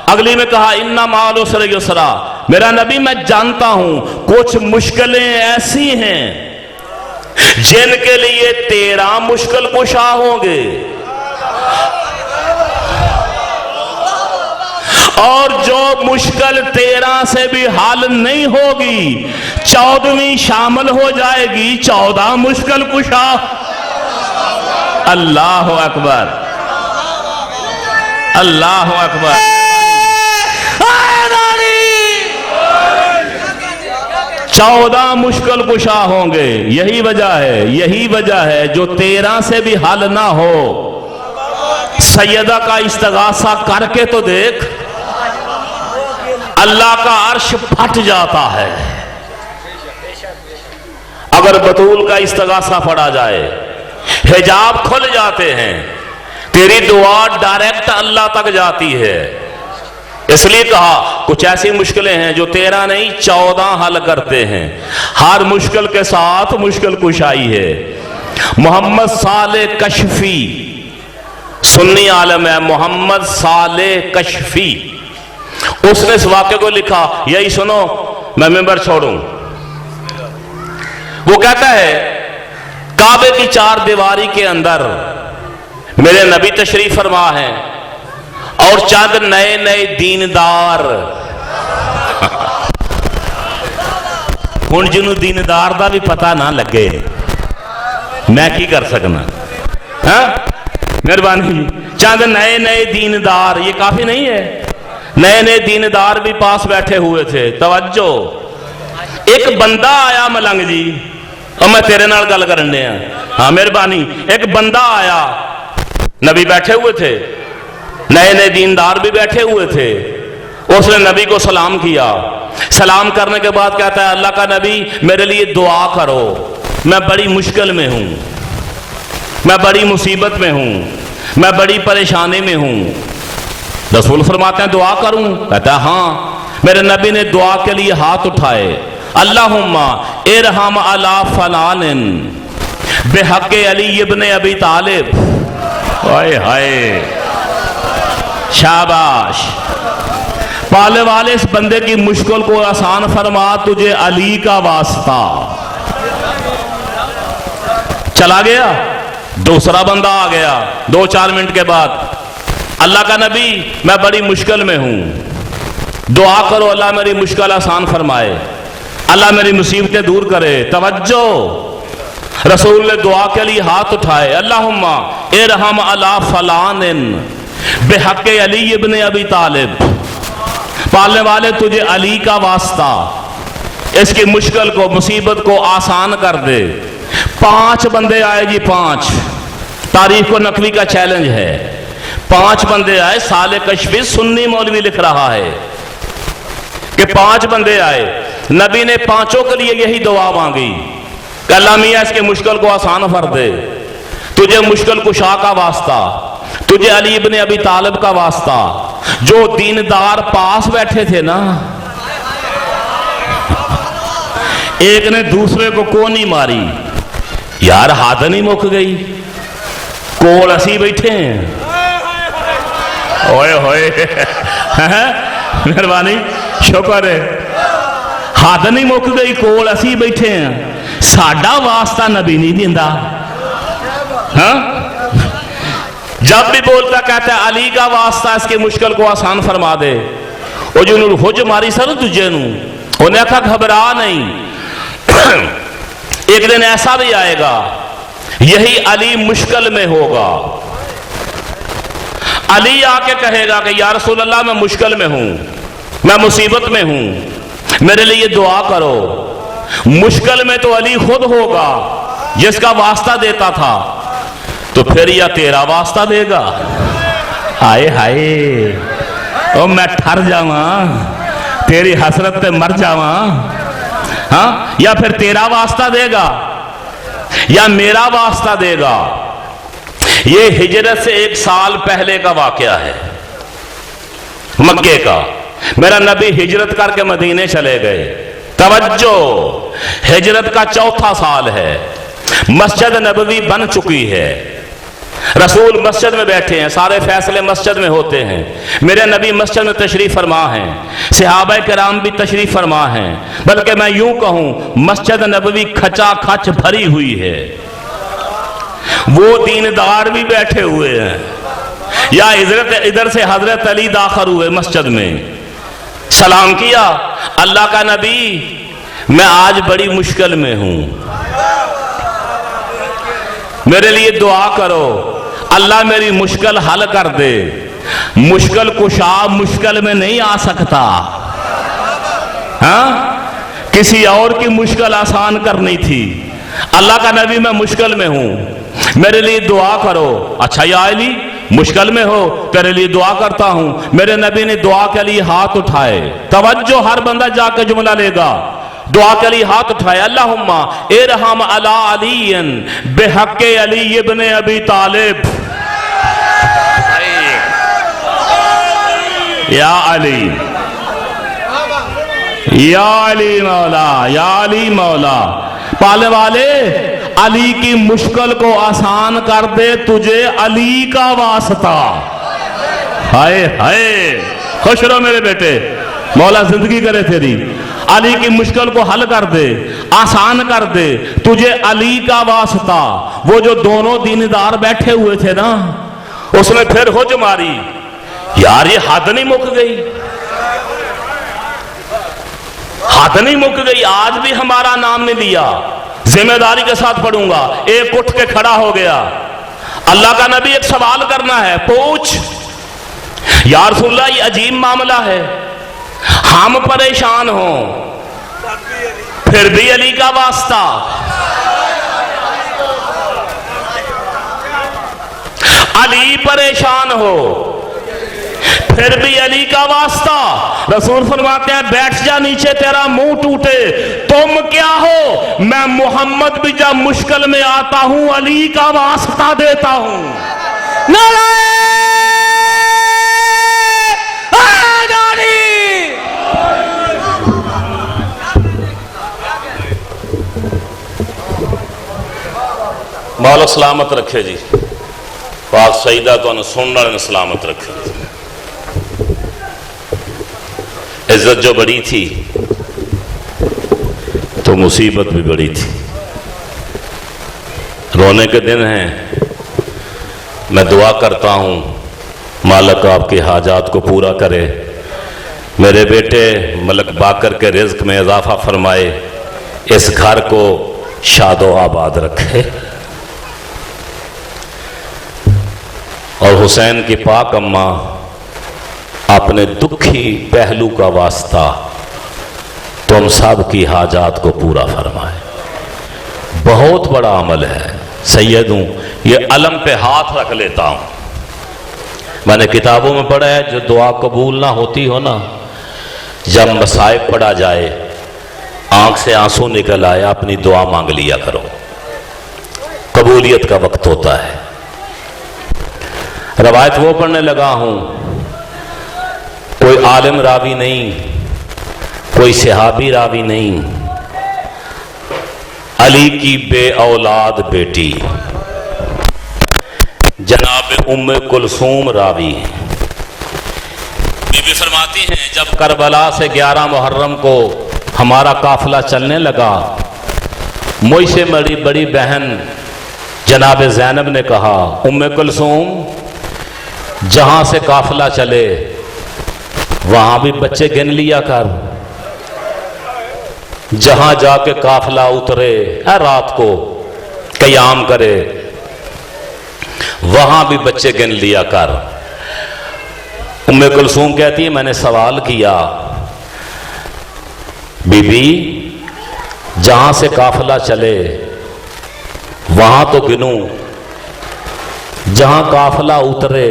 अगली में कहा इन्ना माल उसरे युसरा। मेरा नबी, मैं जानता हूं कुछ मुश्किलें ऐसी हैं जिनके लिए 13 मुश्किल कुशा होंगे, और जो मुश्किल 13 से भी हल नहीं होगी 14वीं शामिल हो जाएगी, 14 मुश्किल कुशा। अल्लाह अकबर, अल्लाह अकबर। 14 मुश्किल कुशा होंगे। यही वजह है जो 13 से भी हल ना हो, सैयदा का इस्तगासा करके तो देख, अल्लाह का अर्श फट जाता है। अगर बतूल का इस्तगासा पड़ा जाए, हिजाब खुल जाते हैं, तेरी दुआ डायरेक्ट अल्लाह तक जाती है। इसलिए कहा कुछ ऐसी मुश्किलें हैं जो 13 नहीं 14 हल करते हैं। हर मुश्किल के साथ मुश्किल कुशाई है। मोहम्मद साले कशफी सुन्नी आलम है, मोहम्मद साले कशफी, उसने इस वाक्य को लिखा। यही सुनो, मैं मिंबर छोड़ूं। वो कहता है काबे की 4 दीवारी के अंदर मेरे नबी तशरीफ फरमा है और चंद नए नए दीनदार। हुण जिन्हों दीनदार का भी पता ना लगे, मैं की कर सकना। हाँ मेहरबानी, चंद नए नए दीनदार, ये काफी नहीं है, नए नए दीनदार भी पास बैठे हुए थे। तवज्जो, एक बंदा आया मलंग जी, और मैं तेरे नाल गल करन दिया। हाँ मेहरबानी, एक बंदा आया, नबी बैठे हुए थे, नए नए दीनदार भी बैठे हुए थे। उसने नबी को सलाम किया। सलाम करने के बाद कहता है अल्लाह का नबी मेरे लिए दुआ करो, मैं बड़ी मुश्किल में हूं, मैं बड़ी मुसीबत में हूं, मैं बड़ी परेशानी में हूं। रसूल फरमाते हैं दुआ करूं? कहता है हाँ। मेरे नबी ने दुआ के लिए हाथ उठाए, अल्लाहुम्मा इरहम अला फलानिन बेहक़्क़े अली इब्ने अबी तालिब। हाय हाय, शाबाश, पाले वाले इस बंदे की मुश्किल को आसान फरमा, तुझे अली का वास्ता। चला गया, दूसरा बंदा आ गया 2-4 मिनट के बाद, अल्लाह का नबी मैं बड़ी मुश्किल में हूं, दुआ करो अल्लाह मेरी मुश्किल आसान फरमाए, अल्लाह मेरी मुसीबतें दूर करे। तवज्जो, रसूल ने दुआ के लिए हाथ उठाए, अल्लाहुम्मा इरहम अला फलानिन बेहक अली इब्न अबी तालिब, पालने वाले तुझे अली का वास्ता इसकी मुश्किल को, मुसीबत को आसान कर दे। 5 बंदे आए जी, 5। तारीख को नकवी का चैलेंज है। 5 बंदे आए। साले कश्फी सुन्नी मौलवी लिख रहा है कि 5 बंदे आए। नबी ने 5 के लिए यही दुआ मांगी कि अल्लाह मियां इसके मुश्किल को आसान कर दे, तुझे मुश्किल कुशा का वास्ता, तुझे अली इब्न अबी तालिब का वास्ता। जो दीनदार पास बैठे थे ना, एक ने दूसरे को कोनी मारी, यार हाथ नहीं मुक गई, कोल असी बैठे हैं। ओए होए मेहरबानी, शुक्र है, हाथ नहीं मुक गई, कोल असी बैठे हैं। साडा वास्ता नबी नहीं दिंदा। हाँ, जब भी बोलता कहता है अली का वास्ता इसके मुश्किल को आसान फरमा दे। वो जो हुज मारी सर दूजे उन्हें आखा घबरा नहीं, एक दिन ऐसा भी आएगा यही अली मुश्किल में होगा। अली आके कहेगा कि या रसूल अल्लाह मैं मुश्किल में हूं, मैं मुसीबत में हूं, मेरे लिए दुआ करो। मुश्किल में तो अली खुद होगा जिसका वास्ता देता था, तो फिर या तेरा वास्ता देगा। हाय हाय, ओ मैं ठर जावा, तेरी हसरत पे मर जावा। हाँ, या फिर तेरा वास्ता देगा या मेरा वास्ता देगा। ये हिजरत से 1 साल पहले का वाकया है, मक्के का। मेरा नबी हिजरत करके मदीने चले गए। तवज्जो, हिजरत का 4था साल है। मस्जिद नबवी बन चुकी है, रसूल मस्जिद में बैठे हैं, सारे फैसले मस्जिद में होते हैं। मेरे नबी मस्जिद में तशरीफ फरमा हैं, सहाबा किराम भी तशरीफ फरमा हैं। बल्कि मैं यूं कहूं मस्जिद नबवी खचा खच भरी हुई है। वो दीनदार भी बैठे हुए हैं। या इधर से हजरत अली दाखिल हुए मस्जिद में, सलाम किया, अल्लाह का नबी मैं आज बड़ी मुश्किल में हूं, मेरे लिए दुआ करो, अल्लाह मेरी मुश्किल हल कर दे। मुश्किल कुशा मुश्किल में नहीं आ सकता। हाँ, किसी और की मुश्किल आसान करनी थी। अल्लाह का नबी मैं मुश्किल में हूं, मेरे लिए दुआ करो। अच्छा या अली मुश्किल में हो, तेरे लिए दुआ करता हूं। मेरे नबी ने दुआ के लिए हाथ उठाए। तवज्जो, हर बंदा जाके जुमला लेगा। दुआ के लिए हाथ उठाए, अल्लाहुम्मा इरहम अला अलीयन बेहक्के अली इब्न अबी तालिब। या अली, या अली मौला, या अली मौला, पाले वाले अली की मुश्किल को आसान कर दे, तुझे अली का वास्ता। हाय हाय, खुश रहो मेरे बेटे, मौला जिंदगी करे तेरी। अली की मुश्किल को हल कर दे, आसान कर दे, तुझे अली का वास्ता। वो जो दोनों दीनदार बैठे हुए थे ना, उसने फिर हुज मारी, यार ये हद नहीं मुक गई, हद नहीं मुक गई। आज भी हमारा नाम नहीं लिया, जिम्मेदारी के साथ पढ़ूंगा। एक उठ के खड़ा हो गया, अल्लाह का नबी एक सवाल करना है, पूछ। या रसूलल्लाह ये अजीब मामला है, हम परेशान हो फिर भी अली का वास्ता। अली परेशान हो फिर भी अली का वास्ता। रसूल फरमाते हैं बैठ जा नीचे, तेरा मुंह टूटे। तुम क्या हो? मैं मोहम्मद भी जब मुश्किल में आता हूं अली का वास्ता देता हूं। नारायण मौला सलामत रखे जी, पाक सईदा तो सुनने वाले सलामत रखे। इज्जत जो बड़ी थी तो मुसीबत भी बड़ी थी। रोने के दिन हैं, मैं दुआ करता हूँ मालिक आपके हाजात को पूरा करे, मेरे बेटे मलक बाकर के रिज्क में इजाफा फरमाए, इस घर को शादो आबाद रखे। और हुसैन की पाक अम्मा अपने दुखी पहलू का वास्ता तुम सब की हाजात को पूरा फरमाए। बहुत बड़ा अमल है सैयदों, ये अलम पे हाथ रख लेता हूं। मैंने किताबों में पढ़ा है जो दुआ कबूल ना होती हो ना, जब मसाइब पढ़ा जाए, आंख से आंसू निकल आए, अपनी दुआ मांग लिया करो, कबूलियत का वक्त होता है। रवायत वो पढ़ने लगा हूं, कोई आलिम रावी नहीं, कोई सहाबी रावी नहीं, अली की बे औलाद बेटी जनाब उम्मे कुलसूम रावी। बीबी फरमाती हैं जब करबला से 11 मुहर्रम को हमारा काफिला चलने लगा, मुझसे बड़ी बड़ी बहन जनाब ज़ैनब ने कहा, उम्मे कुलसूम जहां से काफिला चले वहां भी बच्चे गिन लिया कर, जहां जाके काफिला उतरे रात को कयाम करे वहां भी बच्चे गिन लिया कर। उम्मे कुलसूम कहती है मैंने सवाल किया, बीबी जहां से काफिला चले वहां तो गिनूं, जहां काफिला उतरे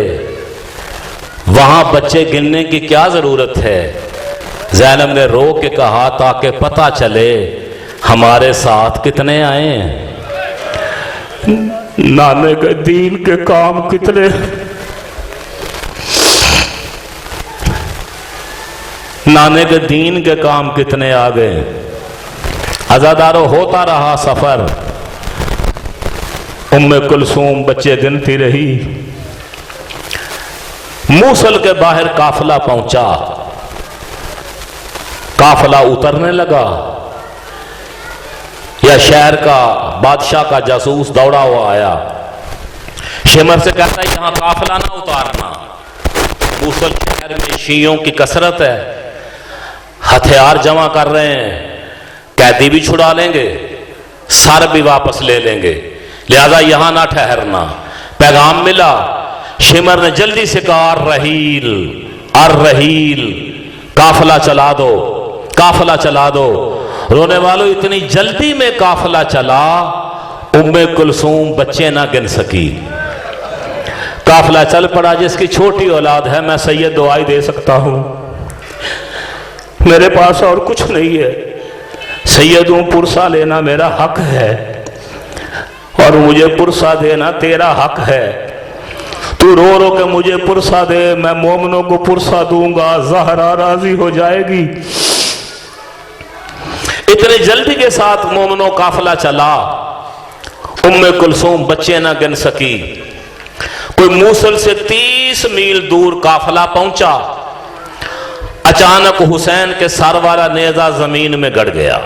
वहां बच्चे गिनने की क्या जरूरत है? ज़ैनब ने रो के कहा ताकि पता चले हमारे साथ कितने आए हैं। नाने के दीन के काम कितने, नाने के दीन के काम कितने आ गए। अज़ादारों होता रहा सफर, उम्मे कुलसूम बच्चे गिनती रही। मूसल के बाहर काफिला पहुंचा, काफिला उतरने लगा, या शहर का बादशाह का जासूस दौड़ा हुआ आया, शिमर से कहता है यहां काफिला ना उतारना। मूसल शहर में शियों की कसरत है, हथियार जमा कर रहे हैं, कैदी भी छुड़ा लेंगे, सर भी वापस ले लेंगे, लिहाजा यहां ना ठहरना। पैगाम मिला, शिमर ने जल्दी से कहा रहील अर रहील, काफिला चला दो, काफिला चला दो। रोने वालों इतनी जल्दी में काफिला चला, उम्मे कुलसूम बच्चे ना गिन सकी। काफिला चल पड़ा, जिसकी छोटी औलाद है मैं सैयद दुआई दे सकता हूं, मेरे पास और कुछ नहीं है, सैयदों पुरसा लेना मेरा हक है और मुझे पुरसा देना तेरा हक है। तू रो रो के मुझे पुरसा दे, मैं मोमनों को पुरसा दूंगा, ज़हरा राजी हो जाएगी। इतने जल्दी के साथ मोमनों काफिला चला, उम्मे कुलसूम बच्चे ना गिन सकी। कोई मूसल से 30 मील दूर काफिला पहुंचा, अचानक हुसैन के सर वाला नेजा जमीन में गड़ गया।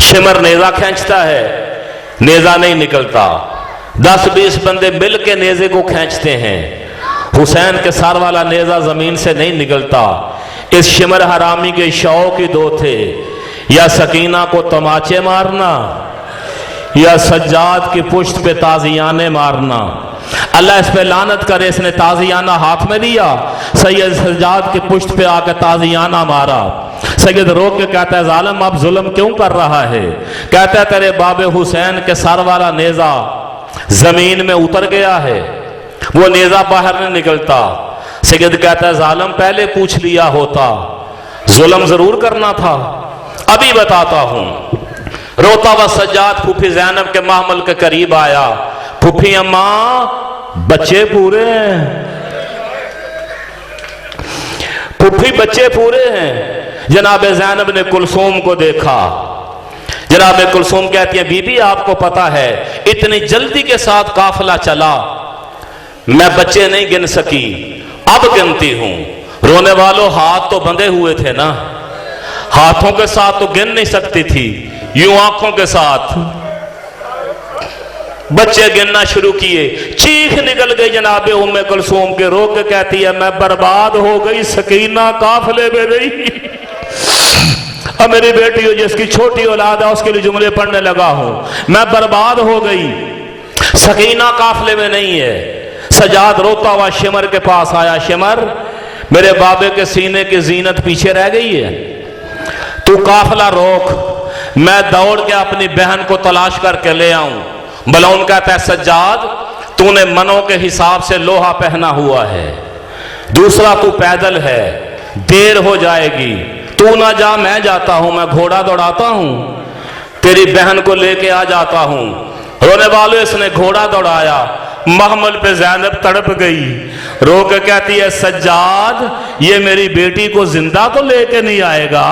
शिमर नेजा खींचता है, नेजा नहीं निकलता, 10-20 बंदे मिल के नेजे को खींचते हैं, हुसैन के सर वाला नेजा जमीन से नहीं निकलता। इस शिमर हरामी के शौक ही दो थे, या सकीना को तमाचे मारना या सज्जाद की पुश्त पे ताजियाने मारना। अल्लाह इस पे लानत करे, इसने ताजियाना हाथ में लिया, सैयद सज्जाद की पुश्त पे आकर ताजियाना मारा। सैयद रोक के कहता है जालिम अब जुल्म क्यों कर रहा है? कहता है तेरे बाबे हुसैन के सर वाला नेजा जमीन में उतर गया है, वो नेजा बाहर नहीं निकलता। सैयद कहता है जालिम पहले पूछ लिया होता, जुल्म जरूर करना था। अभी बताता हूं। रोता हुआ सज्जाद फूफी ज़ैनब के महमल के करीब आया, फूफी अम्मा बच्चे पूरे हैं, फूफी बच्चे पूरे हैं। जनाब ज़ैनब ने कुलसूम को देखा, जनाब कुलसूम कहती है बीबी आपको पता है इतनी जल्दी के साथ काफिला चला, मैं बच्चे नहीं गिन सकी, अब गिनती हूं। रोने वालों हाथ तो बंधे हुए थे ना, हाथों के साथ तो गिन नहीं सकती थी, यूं आंखों के साथ बच्चे गिनना शुरू किए। चीख निकल गई जनाब उम्मे कुलसूम के, रो के कहती है मैं बर्बाद हो गई, सकीना काफिले में रही। अब मेरी बेटी हो जिसकी छोटी औलाद है उसके लिए जुमले पढ़ने लगा हूं, मैं बर्बाद हो गई, सकीना काफले में नहीं है। सजाद रोता हुआ शिमर के पास आया, शिमर मेरे बाबे के सीने की जीनत पीछे रह गई है, तू काफला रोक, मैं दौड़ के अपनी बहन को तलाश करके ले आऊं। बलौन कहता है सज्जाद तूने मनों के हिसाब से लोहा पहना हुआ है, दूसरा तू पैदल है, देर हो जाएगी, तू ना जा मैं जाता हूं, मैं घोड़ा दौड़ाता हूं, तेरी बहन को लेके आ जाता हूं। रोने वालों इसने घोड़ा दौड़ाया, महमल पे ज़ैनब तड़प गई, रो के कहती है सज्जाद ये मेरी बेटी को जिंदा तो लेके नहीं आएगा,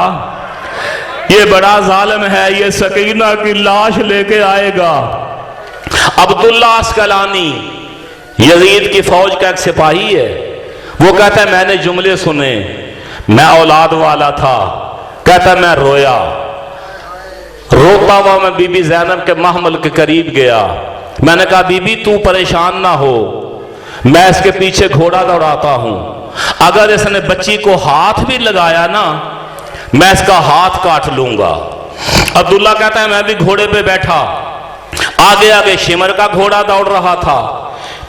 ये बड़ा जालिम है, ये सकीना की लाश लेके आएगा। अब्दुल्ला अस्कलानी यजीद की फौज का एक सिपाही है, वो कहता है मैंने जुमले सुने, मैं औलाद वाला था, कहता मैं रोया, रोता हुआ मैं बीबी ज़ैनब के महमल के करीब गया, मैंने कहा बीबी तू परेशान ना हो, मैं इसके पीछे घोड़ा दौड़ाता हूं, अगर इसने बच्ची को हाथ भी लगाया ना मैं इसका हाथ काट लूंगा। अब्दुल्ला कहता है मैं भी घोड़े पे बैठा, आगे आगे शिमर का घोड़ा दौड़ रहा था,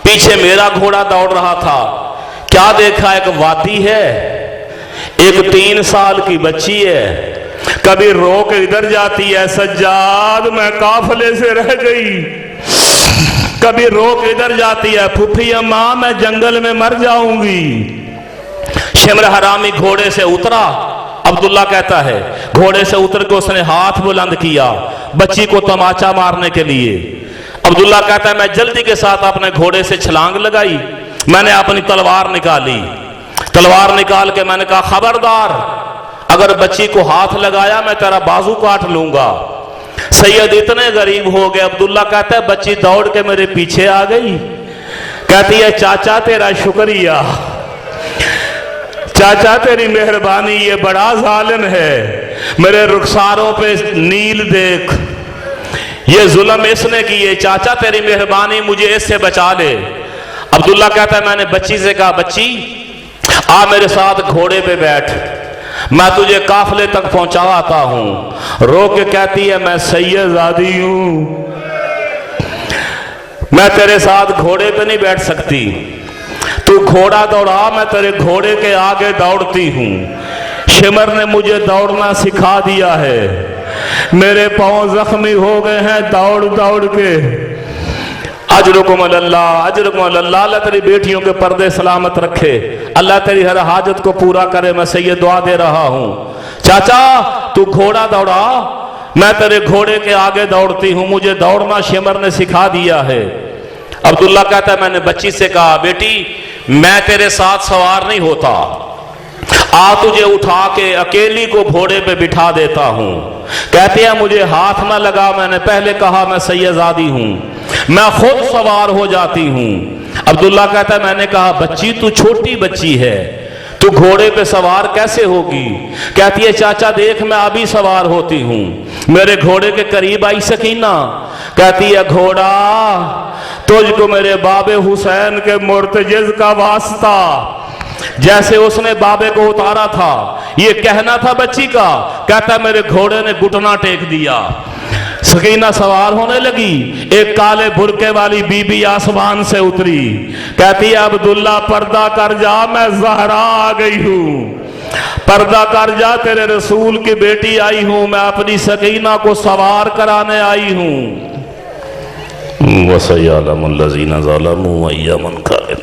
पीछे मेरा घोड़ा दौड़ रहा था, क्या देखा एक वादी है, एक 3 साल की बच्ची है, कभी रोक इधर जाती है सज्जाद मैं काफले से रह गई, कभी रोक इधर जाती है फुफी अम्मा मैं जंगल में मर जाऊंगी। शिमर हरामी घोड़े से उतरा, अब्दुल्ला कहता है घोड़े से उतर के उसने हाथ बुलंद किया बच्ची को तमाचा मारने के लिए। अब्दुल्ला कहता है मैं जल्दी के साथ अपने घोड़े से छलांग लगाई, मैंने अपनी तलवार निकाली, तलवार निकाल के मैंने कहा खबरदार अगर बच्ची को हाथ लगाया मैं तेरा बाजू काट लूंगा। सैयद इतने गरीब हो गए, अब्दुल्ला कहता है बच्ची दौड़ के मेरे पीछे आ गई, कहती है चाचा तेरा शुक्रिया, चाचा तेरी मेहरबानी, ये बड़ा जालिम है, मेरे रुखसारों पे नील देख, ये जुल्म इसने किए, चाचा तेरी मेहरबानी मुझे इससे बचा ले। अब्दुल्ला कहता है मैंने बच्ची से कहा बच्ची आ मेरे साथ घोड़े पे बैठ, मैं तुझे काफले तक पहुंचाता हूं। रो के कहती है मैं सैयदादी हूं, मैं तेरे साथ घोड़े पे नहीं बैठ सकती, तू घोड़ा दौड़ा, मैं तेरे घोड़े के आगे दौड़ती हूं। शिमर ने मुझे दौड़ना सिखा दिया है, मेरे पांव जख्मी हो गए हैं दौड़ दौड़ के। अजरुकुम अल्लाह, अजरुकुम अल्लाह, अल्लाह तेरी बेटियों के पर्दे सलामत रखे, अल्लाह तेरी हर हाजत को पूरा करे, मैं सही दुआ दे रहा हूं। चाचा तू घोड़ा दौड़ा, मैं तेरे घोड़े के आगे दौड़ती हूं, मुझे दौड़ना शिमर ने सिखा दिया है। अब्दुल्ला कहता है मैंने बच्ची से कहा बेटी मैं तेरे साथ सवार नहीं होता, आ तुझे उठा के अकेली को घोड़े पे बिठा देता हूं। कहते हैं मुझे हाथ ना लगा, मैंने पहले कहा मैं सैयदादी हूं, मैं खुद सवार हो जाती हूं। अब्दुल्ला कहता है मैंने कहा बच्ची तू छोटी बच्ची है, तू घोड़े पे सवार कैसे होगी? कहती है चाचा देख मैं अभी सवार होती हूं। मेरे घोड़े के करीब आई सकीना, कहती है घोड़ा तुझको मेरे बाबे हुसैन के मुर्तजिज का वास्ता, जैसे उसने बाबे को उतारा था ये कहना था बच्ची का, कहता मेरे घोड़े ने घुटना टेक दिया। सकीना सवार होने लगी, एक काले बुरके वाली बीबी आसमान से उतरी, कहती है अब्दुल्ला पर्दा कर जा, मैं ज़हरा आ गई हूं, पर्दा कर जा, तेरे रसूल की बेटी आई हूं, मैं अपनी सकीना को सवार कराने आई हूं। वसयअलमुल्लज़ीना ज़लमू अय्यमन कालिन।